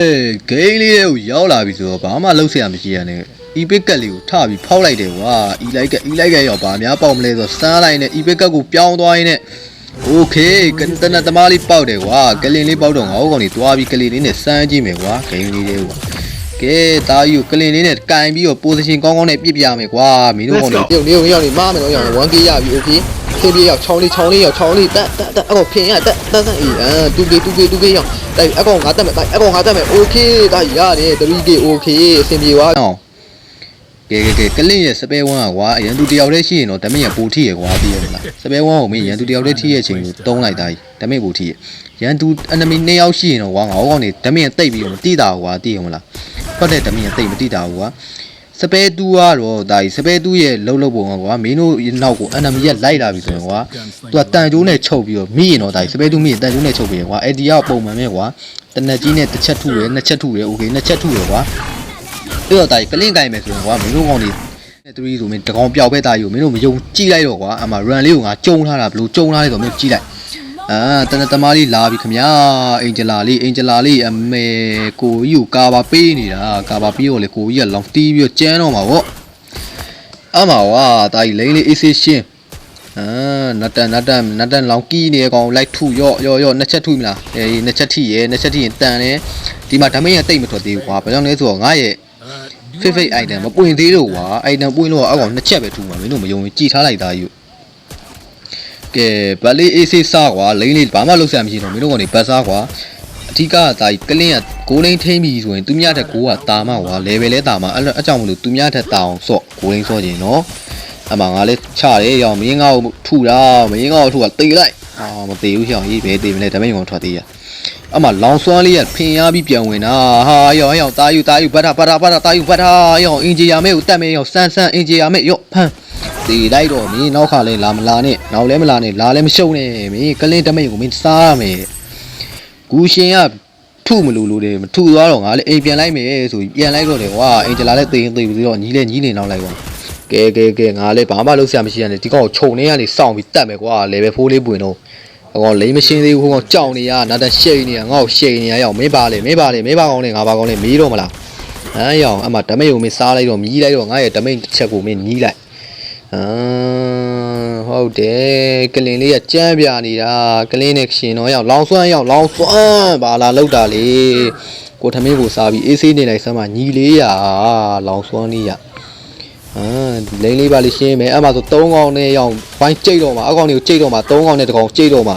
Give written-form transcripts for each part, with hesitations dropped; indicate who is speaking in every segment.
Speaker 1: ဂိမ်းလေးကိုရောက်လာပြီဆိုတော့ဘာမှလှုပ်ဆရာမရှိရနဲ့ epic ကတ်လေးကိုထပြီးဖောက်လိုက်တယ်ကွာ e-like ကရောက်ပါများပေါက်မလဲဆိုတော့စမ်းလိုက်နဲ့ epic ကတ်ကိုပြောင်းသွားရင်းနဲ့ okay ကတနတမားလေးပေါက်တယ်ကွာကလင်လေးပေါက်တော့ငါ့ကောင်လေးသွားပြီးကလင်လေးနဲ့စမ်းကြည့်မယ်ကွာဂိမ်းလေးလေးကွာကဲတားယူကလင်လေးနဲ့ကင်ပြီးတော့ position ကောင်းကောင်းနဲ့ပြစ်ပြမယ်ကွာမင်းတို့ကောင်လေးပြုတ်နေရောက်နေမားမယ်တော့ရောက် 1k ရပြီ okay ဆေးပြေးရောက်ချောင်းလေးတက်အကောင်ဖင်ရတက်အေး2k ရောက်တိုက်အကောင်ငါတက်မယ်တိုက်အကောင်ငါတက်မယ် okay ဒါရတယ် 3k okay အဆင်ပြေသွားအောင်ကဲကလင်ရဲ့စပယ်1อ่ะကွာအရန်သူတယောက်တည်းရှိရင်တော့ဒမိတ်ရပူထိရကွာသိရမလားစပယ်1ကိုမင်းရန်သူတယောက်တည်းထိရဲ့အချိန်ကိုတုံးလိုက်တာဒမိတ်ပူထိရရန်သူ enemy 2ယောက်ရှိရင်တော့ကွာငါ့ကောင်နေဒမိတ်တိတ်ပြီးတော့မတိတာကွာသိရမလားဟုတ်တဲ့ဒမိတ်တိတ်မတိတာကွာစပယ်2ကတော့ဒါကြီးစပယ်2ရဲ့လှုပ်ပုံကွာမင်းတို့နောက်ကို enemy ရက်လိုက်လာပြီဆိုရင်ကွာသူကတန်ကျိုးနဲ့ချုပ်ပြီးတော့မိရင်တော့ဒါကြီးစပယ်2မိရင်တန်ကျိုးနဲ့ချုပ်ပြီးကွာအဲ့ဒီကပုံမှန်ပဲကွာတနက်ကြီးနဲ့တစ်ချက်ထုရယ်နှစ်ချက်ထုရယ် okay နှစ်ချက်ထုရယ်ကွာအဲ့တော့ဒါကြီးကလင့်ကိုင်မယ်ဆိုရင်ကွာမင်းတို့ကောင်နေ3ဆိုမင်းတကောင်ပျောက်ပဲတာယူမင်းတို့မယုံကြည့်လိုက်တော့ကွာအမှ run လေးကိုငါကျုံထားတာဘလို့ကျုံထားလဲဆိုမင်းကြည့်လိုက်တနတမားလေးလာပြီခမညာအင်ဂျလာလေးအမေကိုကြီးကိုကာဘာပေးနေတာကာဘာပေးတော့လေကိုကြီးကလောင်တီးပြီးတော့ကျန်းတော့မှာဗောအမှဝါတာကြီးလိမ့်လေးအေးဆေးရှင်းနတ်တန်လောင်ကီးနေကောင်လိုက်ထုရော့နှစ်ချက်ထုမလားနှစ်ချက်ထိရင်တန်တယ်ဒီမှာဓမင်းရတိတ်မထွက်သေးဘူးကွာဘာကြောင့်လဲဆိုတော့ငါရဲ့ favorite item မပွင့်သေးလို့ကွာ item ပွင့်လို့အောက်ကောင်နှစ်ချက်ပဲထုမှာမင်းတို့မယုံရင်ကြည်ထားလိုက်သားယူကဲဗတ်လေးအေးဆေးစားကွာလိမ့်လေးဘာမှလုပ်ဆရာမရှိတော့မင်းတို့ကောင်နေဘတ်စားကွာအဓိကဒါကြီးကလင်းကဂိုးလိန်းထိမ့်ပြီဆိုရင်သူများထက်ကိုကတာမကွာ level လဲတာမအဲ့အကြောင်းမလို့သူများထက်တာအောင်စော့ဂိုးလိန်းစော့ခြင်းနော်အမှငါလည်းချတယ်ရောမင်းငါ့ကိုထုတာမင်းငါ့ကိုထုတာတေးလိုက်မတေးဘူးရှောင်းကြီးဘယ်တေးမလဲဒါပေမဲ့ကောင်ထွက်သေးရအမှလောင်စွမ်းလေးကဖင်ရပြီးပြန်ဝင်တာဟာရောတာယူဘတ်တာတာယူဘတ်တာရောအင်ဂျီယာမဲကိုတတ်မဲရောစမ်းအင်ဂျီယာမဲရောဖမ်းတေးလိုက်တော့မင်းနောက်ခါလဲလာမလာနဲ့နောက်လဲမလာနဲ့လာလဲမရှုံနဲ့မင်းကလင်းတမိတ်ကိုမင်းစားရမယ်ဂူရှင်ကထုမလို့တယ်မထုသွားတော့ငါလည်းအိမ်ပြန်လိုက်မယ်ဆိုပြီးပြန်လိုက်တော့တယ်ကွာအင်ဂျလာလည်းတေးပြီးတော့ညီနေနောက်လိုက်ကွာကဲငါလည်းဘာမှလုပ်ဆရာမရှိရနဲ့ဒီကောင်ကိုခြုံနေရနေစောင့်ပြီးတတ်မယ်ကွာ level 4လေးပွင့်တော့ဟိုကောင်လိမ့်မရှင်းသေးဘူးဟိုကောင်ကြောက်နေရနာတန်ရှိတ်နေရငါ့ကိုရှိတ်နေရရောက်မင်းပါလေကောင်းလေငါပါကောင်းလေမီးတော့မလားရောင်အမှဓမိတ်ကိုမင်းစားလိုက်တော့မြည်လိုက်တော့ငါရဲ့ဓမိတ်တစ်ချက်ကိုမင်းညီးလိုက်ဟုတ်တယ်ကလင်လေးကကြမ်းပြနေတာကလင်းနဲ့ရှင်တော့ရောက်လောင်စွမ်းဘာလာလောက်တာလေကိုထမင်းကိုစားပြီးအေးဆေးနေလိုက်စမ်းမညီလေးရလောင်စွမ်းလေးရလိမ့်လေးပါလေးရှင်းမယ်အဲ့မှာဆို3ကောင်နဲ့ရောက်ဝိုင်းကြိတ်တော့မှာအကောင်တွေကိုကြိတ်တော့မှာ3ကောင်နဲ့တကောင်ကြိတ်တော့မှာ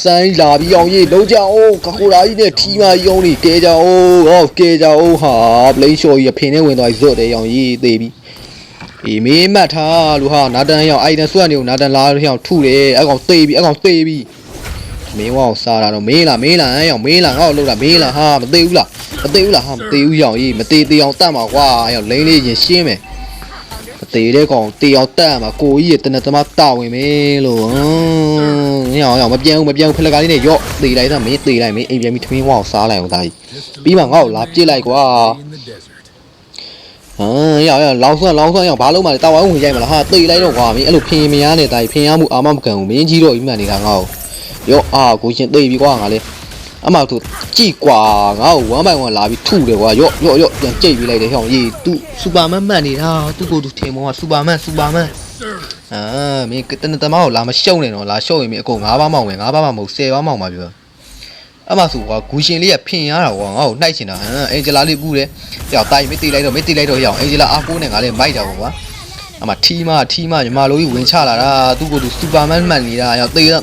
Speaker 1: စမ်းလာပြီးအောင်ရေးလုံးကြအောင်ကခိုရာကြီးနဲ့ထီမာကြီးအောင်လေးကဲကြအောင်ဟာပလိန်ရှော်ကြီးဖင်နဲ့ဝင်သွားဇွတ်တယ်အောင်ရေးသေးပြီမင်းမှတ်ထားလို့ဟာနာတန်ရောက်အိုင်တန်ဆွတ်နေကိုနာတန်လာရောက်ထုတယ်အကောင်သေးပြီမင်းဝအောင်စားတာတော့မင်းလားရောက်မင်းလားငါ့ကိုလောက်တာမင်းလားဟာမသေးဘူးလားဟာမသေးဘူးရောက်ရေးမသေးသေးအောင်တတ်မှာကွာရောက်လိမ့်လေးရင်ရှင်းမယ်မသေးတဲ့ကောင်တေးအောင်တတ်မှာကိုကြီးရဲ့တနက်သမားတာဝင်မယ်လို့ရောက်မပြောင်းဖလကားလေးနဲ့ရော့သေးလိုက်တာမင်းသေးလိုက်မင်းအိမ်ပြန်ပြီးထမင်းဝအောင်စားလိုက်အောင်ဒါကြီးပြီးမှငါ့ကိုလာပြစ်လိုက်ကွာရောက်လောင်ဆွမ်းရောက်ဘာလို့မှတာဝါဝင်ရိုက်မလားဟာသေးလိုက်တော့ကွာမင်းအဲ့လိုဖင်မရနဲ့ဒါကြီးဖင်ရမှုအာမမကန်ဘူးမင်းကြီးတော့အိမ်မှန်နေတာငါ့ကိုရောကိုရှင်သိပြီကွာငါလေအမှသူကြည့်ကွာငါ့ကို1 by 1လာပြီးထုတယ်ကွာရော့ပြန်ကြိတ်ပြီးလိုက်တယ်ဟောင်းရေးသူစူပါမန်မှတ်နေတာသူ့ကိုသူထင်မောကစူပါမန်မင်းတနတမောကိုလာမရှုံနေတော့လာရှုံရင်မင်းအကုန်9ပါးမောင်မယ်9ပါးမမဟုတ်10ပါးမောင်ပါပြောအမှဆိုကွာဂူရှင်လေးကဖင်ရတာကွာငါ့ကိုနှိုက်ချင်တာအင်ဂျလာလေးပူးတယ်ကြောက်တိုင်းမသိလိုက်တော့ဟောင်းအင်ဂျလာအားကိုးနဲ့ငါလည်းမိုက်တာကွာအမှထီမာညီမလိုကြီးဝင်ချလာတာသူ့ကိုသူစူပါမန်မှတ်နေတာရောက်သေးဟာ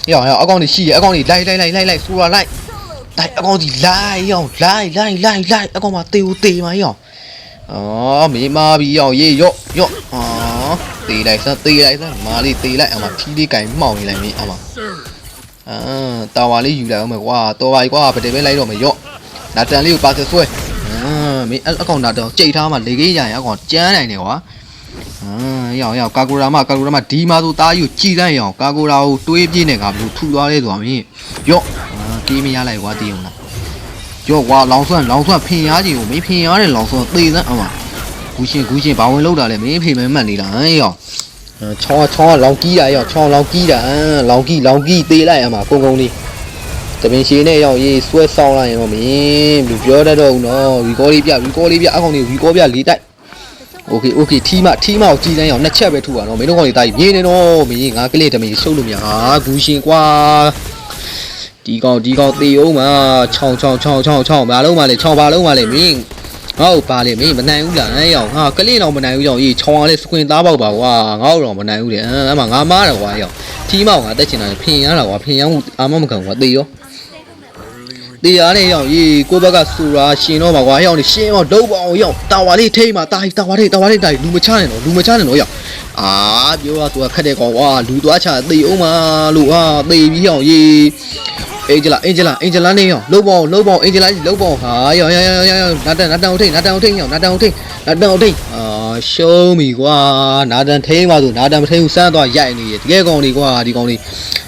Speaker 1: ရောက်အကောင်ကြီးရှိတယ်အကောင်ကြီးလိုက်ဆိုရလိုက်တိုက်အကောင်ကြီးလိုက်ရောက်လိုက်အကောင်မတေးမရောက်မေးမာပြီးရောက်ရေးရော့တေးလိုက်စမာလေးတေးလိုက်အမဖြီးလေးကင်မှောင်နေလိုက်မင်းအမတာဝါလေးယူလိုက်အောင်မယ်ကွာတော်ပါပြီကွာဗတဲ့ပဲလိုက်တော့မယ်ရော့နာတန်လေးကိုပါဆွဲမင်းအကောင်နာတော့ကြိတ်ထားမှလေကိန်းကြရင်အကောင်ကျန်းနိုင်တယ်ကွာရောက်ကာကိုရာမဒီမာဆိုတားယူကြည်လိုက်အောင်ကာကိုရာကိုတွေးပြင်းနေကဘလို့ထူသွားလဲဆိုတာမင်းရော့ကေးမရလိုက်ကွာတည်အောင်လားရော့ကွာလောင်ဆွမ်းဖင်ရခြင်းကိုမင်းဖင်ရတဲ့လောင်ဆွမ်းသေစမ်းအောင်ဂူရှင်ဘာဝင်လောက်တာလဲမင်းဖေမမှတ်နေတာရောက်ချောင်းလောင်ကီးတာရောက်ချောင်းလောင်ကီးတာလောင်ကီးသေးလိုက်အောင်ကုန်းလေး တပင်ရှည်နဲ့ရောက်ရေးဆွဲဆောင်လိုက်ရင်တော့မင်းဘယ်ပြောတတ်တော့ဘူးနော်ဝီကောလေးပြအကောင်လေးဝီကောပြလေးတိုက်โอเคထီးမကိုကြီးစမ်းအောင်နှစ်ချက်ပဲထူပါနော်မင်းတို့ကောင်လေးတိုက်မြင်းနေတော့မင်းငါကလေးတမင်ရှုပ်လို့မရဟာဂူရှင်ကွာဒီကောင်တေအောင်မှာချောင်းဘာလုံးမလဲချောင်းဘာလုံးမလဲမင်းငါ့ကိုပါလေမင်းမနိုင်ဘူးလားအဲ့ရောက်ဟာကလေးတော့မနိုင်ဘူးကြောင့်ကြီးချောင်းကလေးစခွင်သားပေါက်ပါကွာငါ့တော့မနိုင်ဘူးလေအဲ့မှာငါမားတယ်ကွာရောက်ထီးမောင်ငါတက်ချင်တာဖင်ရတာကွာဖင်ရမှုအာမမခံကွာတေရောတေရနဲ့ရောက်ကြီးကိုဘက်ကစူရာရှင်တော့ပါကွာရောက်နေရှင်တော့ဒုတ်ပေါအောင်ရောက်တာဝါလေးထိမ့်မှာတာဝါလေးလူမချနဲ့တော့ရောက်အာပြောရသူကခက်တဲ့ကောင်ကွာလူသွားချတေအောင်မှာလို့ဟာတေပြီးရောက်ကြီးအင်ဂျလာနေရောလုံးပေါင်းအင်ဂျလာကြီးလုံးပေါင်းဟာရောနာတန်ထိန်ရောနာတန်ထိန်အာရှုံးပြီကွာနာတန်ထိန်ပါဆိုနာတန်မထိန်ဘူးစမ်းသွားရိုက်နေရတကယ်ကောင်လေးကွာဒီကောင်လေး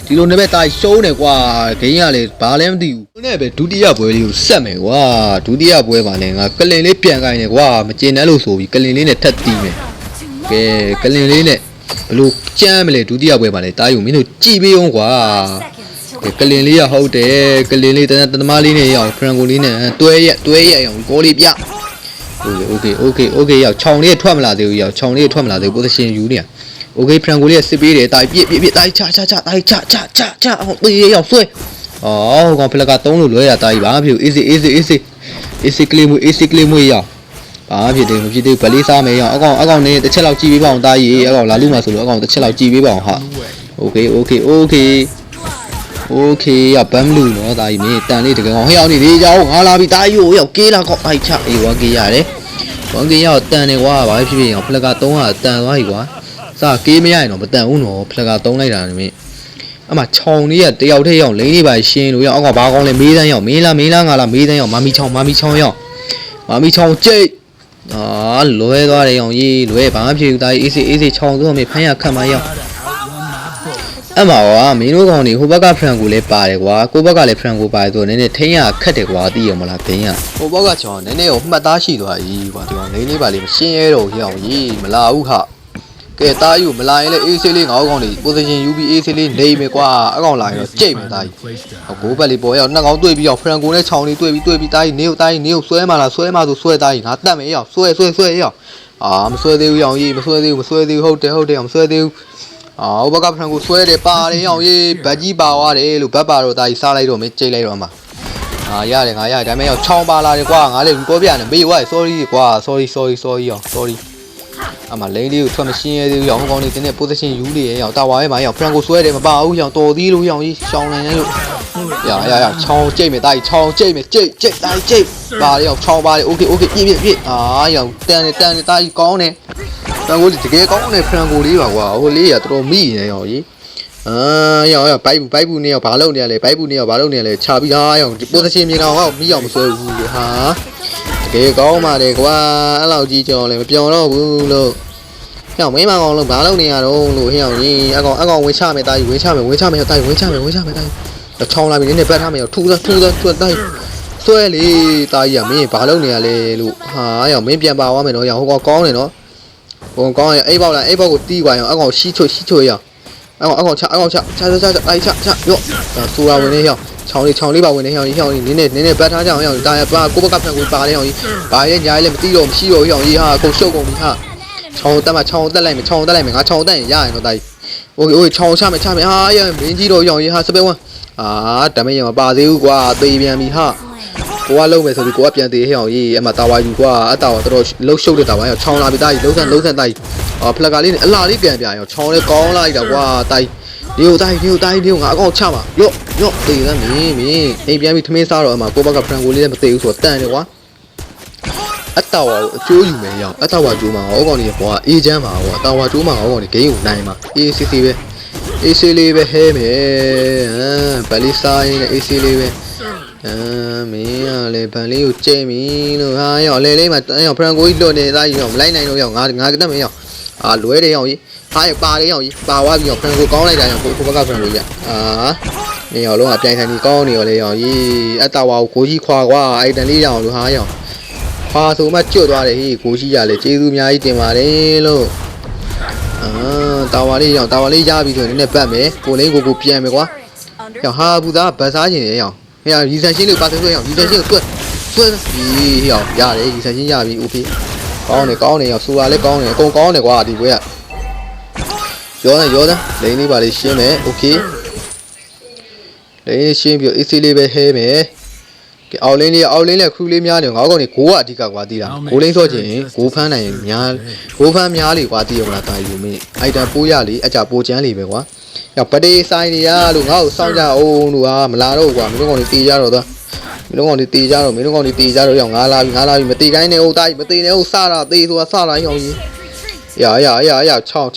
Speaker 1: ဒီလိုနဲ့ပဲတာရှုံးတယ်ကွာဂိမ်းကလည်းဘာလဲမသိဘူးနဲ့ပဲဒုတိယပွဲလေးကိုဆက်မယ်ကွာဒုတိယပွဲမှာလည်းငါကလင်လေးပြန်ခိုင်းတယ်ကွာမကျင်တယ်လို့ဆိုပြီးကလင်လေးနဲ့ထပ်တီးမယ်ကဲကလင်လေးနဲ့ဘလို့ကြမ်းမလဲဒုတိယပွဲမှာလည်းတာယူမင်းတို့ကြည်ပေးအောင်ကွာကလင်လေးရဟုတ်တယ်ကလင်လေးတသမားလေးနဲ့ရအောင်ဖရန်ကိုလေးနဲ့တွဲရအောင်ကိုလေးပြโอเคရောက်ချောင်းလေးထွက်မလာသေးဘူးရောက်ချောင်းလေးထွက်မလာသေးဘူး position ယူနေရโอเคဖရန်ကိုလေးကစစ်ပေးတယ်တာပြစ်တာချအောင်တေးရောက်ဆွဲအော်ကောင်ဖလက3လို့လွဲတာတာကြီးဘာဖြစ် easy claim မွေးရောက်ဘာဖြစ်တယ်မဖြစ်သေးဗလေးစားမယ်ရောက်အကောင်နဲ့တစ်ချက်လောက်ကြည့်ပေးပါအောင်တာကြီးအကောင်လာလို့မှဆိုလို့အကောင်တစ်ချက်လောက်ကြည့်ပေးပါအောင်ဟာโอเคရဘမ်လူနော်တာကြီးမင်းတန်လေးတကယ်ကောင်ဟဲ့အောင်နေလေကြောင်းငါလာပြီတာကြီးရောက်ကေးလာကောက်အိုက်ချအေးဝါကေးရတယ်ဝါကေးရောက်တန်တယ်ကွာဘာဖြစ်ဖြစ်အောင်ဖလက3ကတန်သွားပြီကွာစကေးမရရင်တော့မတန်ဘူးနော်ဖလက3လိုက်တာနေမင်းအမှချောင်းလေးကတယောက်တည်းရောက်လိမ့်လေးပါရှင်းလို့ရအောင်ကဘာကောင်းလဲမေးတန်းရောက်မင်းလားငါလားမေးတန်းရောက်မာမီချောင်းရောက်မာမီချောင်းကြိတ်အာလွဲသွားတယ်အောင်ကြီးလွဲဘာမှဖြစ်ဘူးတာကြီးအေးချောင်းဆိုတော့မင်းဖမ်းရခတ်မရောက်အမှကွာမင်းတို့ကောင်နေဟိုဘက်ကဖရန်ကိုလည်းပါတယ်ကွာကိုဘက်ကလည်းဖရန်ကိုပါတယ်ဆိုတော့နည်းနည်းထိန်းရခက်တယ်ကွာသိရမလားသိရဟိုဘက်ကချောင်းနည်းနည်းကိုမှတ်သားရှိသွားပြီကွာဒီကောင်လေးပါလေးမရှင်းရဲတော့ရအောင်ကြီးမလာဘူးဟာကဲတာယူမလာရင်လည်းအေးဆေးလေးငါ့ကောင်လေး position ယူပြီးအေးဆေးလေးနေမယ်ကွာအကောင်လာရင်တော့ကြိတ်မယ်တာကြီးဟိုဘက်လေးပေါ်ရောက်နှစ်ကောင်တွေ့ပြီးအောင်ဖရန်ကိုနဲ့ချောင်းလေးတွေ့ပြီးတာကြီးနေကိုဆွဲမှလားဆွဲမှဆိုဆွဲတာကြီးငါတတ်မယ်ရောက်ဆွဲရောက်အာမဆွဲသေးဘူးအောင်ကြီးမဆွဲသေးဘူးဟုတ်တယ်အောင်မဆွဲသေးဘူးအော်ဘက်ကဖရန်ကိုဆွဲတယ်ပါတယ်အောင်ရေးဗတ်ကြီးပါသွားတယ်လို့ဗတ်ပါတော့တာကြီးစားလိုက်တော့မင်းကြိတ်လိုက်တော့မှာရတယ်ဒါပေမဲ့ရောက်ချောင်းပါလာတယ်ကွာငါလည်းလူပေါ်ပြနေမေးဝိုင်း sorry ကွာ sorry အောင် sorry အမလိန်လေးကိုထွက်မရှင်းရသေးဘူးအောင်ကောင်းနေတင်းနဲ့ position ယူနေရအောင်တာဝါရဲမှာရောက်ဖရန်ကိုဆွဲတယ်မပါဘူးအောင်တော်သေးလို့အောင်ကြီးရှောင်းနိုင်တယ်လို့ရချောင်းကြိတ်မယ်တာကြီးချောင်းကြိတ်မယ်ကြိတ်တာကြီးကြိတ်ပါလေအောင်ချောင်းပါလေ okay ပြည့်ရောက်တန်တာကြီးကောင်းတယ်ဖရန်ကိုတကယ်ကောင်းတယ်ဖရန်ကိုလေးပါကွာဟိုလေးကတော်တော်မိနေရောကြီးရောက်ဘိုက်ဘူးနေရောဘာလုပ်နေရလဲဘိုက်ဘူးနေရောဘာလုပ်နေရလဲခြာပြီးရောက် position မြေကောင်ကမိအောင်မဆွဲဘူးလေဟာတကယ်ကောင်းပါတယ်ကွာအဲ့လောက်ကြီးကြော်လဲမပြောတော့ဘူးလို့ရောက်မင်းမကောင်လို့ဘာလုပ်နေရတော့လို့ဟင်းအောင်ကြီးအကောင်ဝင်ချမယ်တာကြီးဝင်ချမယ်တာကြီးချောင်းလာပြီနည်းနည်းပတ်ထားမယ်ထူတာတာကြီးဆွဲလေတာကြီးကမင်းဘာလုပ်နေရလဲလို့ဟာရောက်မင်းပြန်ပါသွားမယ်နော်ရောက်ဟိုကောင်ကောင်းတယ်နော်ဘုံကောင်းရင်အိတ်ပေါက်ကိုတီးပါအောင်အကောင်ရှိချွေရအောင်အကောင်ချလိုက်ချရောဆူရာဝင်နေရောချောင်းလေးပါဝင်နေရောနည်းနည်းပတ်ထားကြအောင်ရောတာပါကိုဘက်ကဖန်ကိုပါလေရောဘာရဲ့ညာလေးမသိတော့မရှိတော့ရောဟာကိုရှုပ်ကုန်ပြီဟာချောင်းတက်လိုက်မယ်ငါချောင်းတက်ရင်ရရင်တော့တာကြီးโอเคချောင်းချမယ်ဟာရမင်းကြီးတော့ရောဟာစပယ်1ဓမ္မရမပါသေးဘူးကွာသေပြန်ပြီဟာကိုကလုံးမယ်ဆိုပြီးကိုကပြန်သေးဟဲ့အောင်ကြီးအမှတာဝါယူကွာအတာဝါတော်လှုပ်ရှုပ်တဲ့တာဝါရောချောင်းလာပြီတာကြီးလုံးဆန်တာကြီးဖလက်ကလေးနဲ့အလားလေးပြန်ပြရောချောင်းလေးကောင်းလိုက်တာကွာတာကြီးဒီငါအကောင်ချပါရော့တေးသားမင်းအိမ်ပြန်ပြီးထမင်းစားတော့အမှကိုဘက်ကဖရန်ကိုလေးနဲ့မသေးဘူးဆိုတော့တန်တယ်ကွာအတာဝါကိုအကျိုးယူမယ်ရောအတာဝါကျိုးမှာဟောကောင်ကြီးကွာအေးချမ်းပါကွာတာဝါကျိုးမှာဟောကောင်ကြီးဂိမ်းကိုနိုင်မှာအေးစစ်ပဲအေးဆေးလေးပဲဟဲမယ်ဗလီဆိုင်နဲ့အေးဆေးလေးပဲမင်းကလည်းဗန်လေးကိုကျဲပြီလို့ဟာရောလဲလေးမှာဖရန်ကိုကြီးလွတ်နေသားကြီးရောမလိုက်နိုင်တော့ရောငါတက်မယ်ရောလွဲတယ်ရောကြီးဟာရပါတယ်ရောကြီးပါသွားပြီရောဖရန်ကိုကောင်းလိုက်တာရောကိုဘက်ကဖရန်ကိုကြီးနေရောလုံးကပြိုင်ဆိုင်ကြီးကောင်းနေရောလေရောကြီးအတာဝါကိုကြီးခွာကွာအဲ့တန်လေးရောလို့ဟာရောခွာဆိုမှကျွတ်သွားတယ်ဟေးကိုကြီးရလေကျေးဇူးအများကြီးတင်ပါတယ်လို့တာဝါလေးရပြီဆိုရင်နည်းနည်းပတ်မယ်ကိုလိန်ကိုပြန်မယ်ကွာ要哈不达白沙金要，哎呀，二三星六八成这样，二三星顺，咦要压嘞，二三星压比 OK， 高呢要输啊嘞高呢，高呢瓜地位啊，有的，来你把你先没 OK， 来先表一系列呗黑没。奥林咧，库里များတယ်ငါကောင်နေကိုကအဓိကကွာတီးတာကိုလိမ့်ဆိုခြင်းကိုဖမ်းနိုင်များကိုဖမ်းများလေကွာတီးရမလားတာယူမင်းအိုက်တန်ပိုးရလေအကြပိုးချမ်းလေပဲကွာရောက်ပတေးဆိုင်နေရလို့ငါ့ကိုစောင့်ကြအောင်လို့ဟာမလာတော့ကွာမင်းတို့ကောင်နေတေးကြတော့သွားမင်းတို့ကောင်နေတေးကြတော့ရောက်ငါလာပြီမတေးကိုင်းနေဟုတ်တာမတေးနေဟုတ်စတာတေးဆိုတာစတာရောက်ကြီး呀，超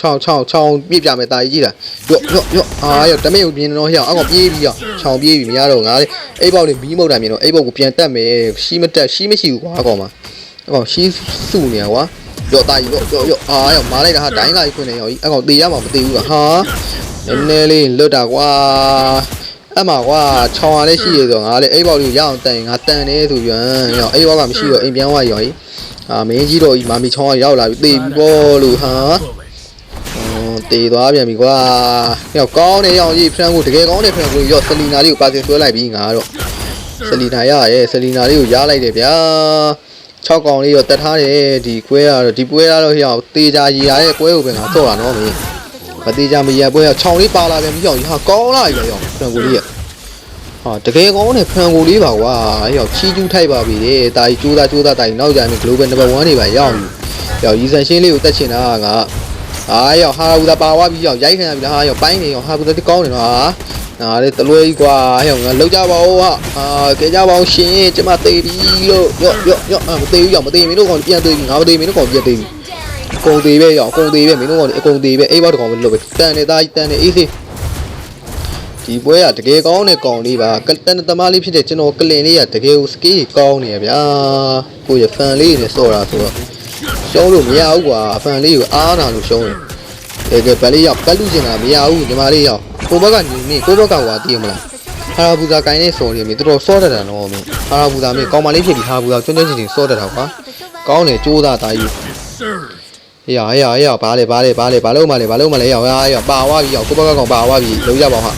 Speaker 1: 别别没大意了，哟，啊哟，这没有变喏，像俺个别比啊，超别比咩咯，俺嘞，A 包的米毛那边咯，A 包个变得没，西没有瓜个嘛，个西素呢哇，哟大意哟，啊哟，马来的哈大应该可能哟，俺个地下嘛不地个哈，那里老大瓜。အမကွာချောင်းရလေးရှိရဆိုငါလေအိတ်ပေါက်လေးရအောင်တန်ငါတန်နေဆိုပြန်ရောအိတ်ပေါက်ကမရှိတော့အိမ်ပြန်သွားရောမင်းကြီးတော့မာမီချောင်းရရောက်လာပြီတေးပြီပေါ့လို့ဟာတေးသွားပြန်ပြီကွာရောက်ကောင်းနေရောက်ကြီးဖရန်ကိုတကယ်ကောင်းနေဖရန်ကိုရောဆလီနာလေးကိုပါစင်ဆွဲလိုက်ပြီငါတော့ဆလီနာရရဲ့ဆလီနာလေးကိုရားလိုက်တယ်ဗျာ6កောင်လေးရောတက်ထားတယ်ဒီကွဲရတော့ဒီပွဲရတော့ရောက်တေးကြရီရရဲ့ကွဲကိုပဲငါတော့တာနော်မင်းမတေးကြမရပွဲချောင်းလေးပါလာပြန်ပြီရောက်ဟာကောင်းလာပြီရောက်ဖရန်ကိုလေးဟာတကယ်ကောင်းတယ်ဖရန်ကိုလေးပါကွာရောက်ချီကျူးထိုက်ပါပြီတဲ့တာကြီးကျိုးသားတာကြီးနောက်ကြရင် global number 1 နေပါရောက်ရီဆန်ရှင်းလေးကိုတက်ချင်တာကအားရောက်ဟာဘူးသားပါသွားပြီရောက်ရိုက်ခံရပြီလားဟာရောက်ပိုင်းနေရောက်ဟာဘူးသားကောင်းနေတော့ဟာနားလေတလွဲကြီးကွာရောက်ငါလောက်ကြပါဦးဟာကဲကြပါဦးရှင်ကျမသေးပြီလို့ရော့မသေးဘူးရောက်မသေးမင်းတို့ကောင်ပြန်သေးပြီငါမသေးမင်းတို့ကောင်ပြန်သေးပြီကုန်သေးပဲရောက်ကုန်သေးပဲမင်းတို့ကောင်အကုန်သေးပဲအိတ်ဘောက်တကောင်မလွတ်ပဲတန်နေသားကြီးတန်နေအေးစေးဒီပွဲကတကယ်ကောင်းတဲ့ကောင်လေးပါတန်သမားလေးဖြစ်တဲ့ကျွန်တော်ကလင်လေးကတကယ်ကိုစကေးကောင်းနေရဗျာကိုရဖန်လေးနဲ့စော့တာဆိုတော့ရှုံးလို့မရဘူးကွာဖန်လေးကိုအားနာလို့ရှုံးတယ်တကယ်ဗလေးရောက်ပတ်လူကျင်တာမရဘူးညီမလေးရောက်ကိုဘက်ကညီမင်းကိုဘက်ကကွာတည်မလားဟာရာဘူဇာကိုင်းနေစော်နေပြီတော်တော်စော့တတ်တာနော်မင်းဟာရာဘူဇာမင်းကောင်မလေးဖြစ်ပြီးဟာရာဘူဇာကျွန်းချင်းစော့တတ်တာကွာကောင်းတယ်ကြိုးသားတာကြီးရဘာလဲဘာလို့မလဲရောက်ပါသွားပြီရောက်ကိုဘက်ကကောင်ပါသွားပြီလုံးကြပါဟာ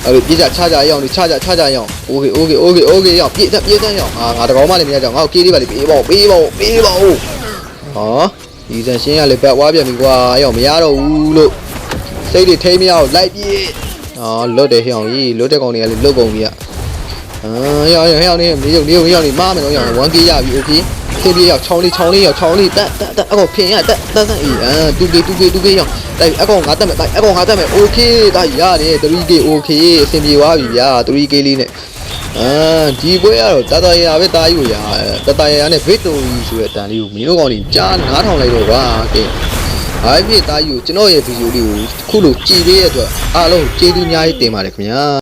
Speaker 1: အဲ့လိုပြေးချချရောက်နေချချရောက်โอเคရောက်ပြေးတန်းရောက်ငါတကောင်မလည်းမရကြငါ့ကိုကေးလေးပါလေပေးပါဦးဟောဒီစံရှင်းရလေဘက်ဝါပြန်ပြီကွာရောက်မရတော့ဘူးလို့စိတ်တွေထိမရအောင်လိုက်ပြေးလွတ်တယ်ဟောင်းကြီးလွတ်တဲ့ကောင်တွေကလေလွတ်ကုန်ပြီရောက်နေမင်းရုံနေမားမယ်တော့ရောက် 1k ရပြီ okay သင်ပြေရောက်ချောင်းလေးတက်အကောင်ဖင်ရတက်အေး2k ရောက်တိုက်အကောင်ငါတက်မယ် okay ဒါရတယ် 3k okay အဆင်ပြေသွားပြီဗျာ 3k လေးနဲ့ဒီပွဲကတော့တတရပဲတာကြီးကိုရတတရနဲ့ victory ဆိုတဲ့အတန်လေးကိုမင်းတို့ကောင်ကြီးကြားနားထောင်လိုက်တော့ကွာကဲအားဖြင့်တာကြီးကိုကျွန်တော်ရဲ့ဗီဒီယိုလေးကိုခုလိုကြည့်ပေးရတဲ့အတွက်အားလုံးကျေးဇူးအများကြီးတင်ပါတယ်ခင်ဗျာ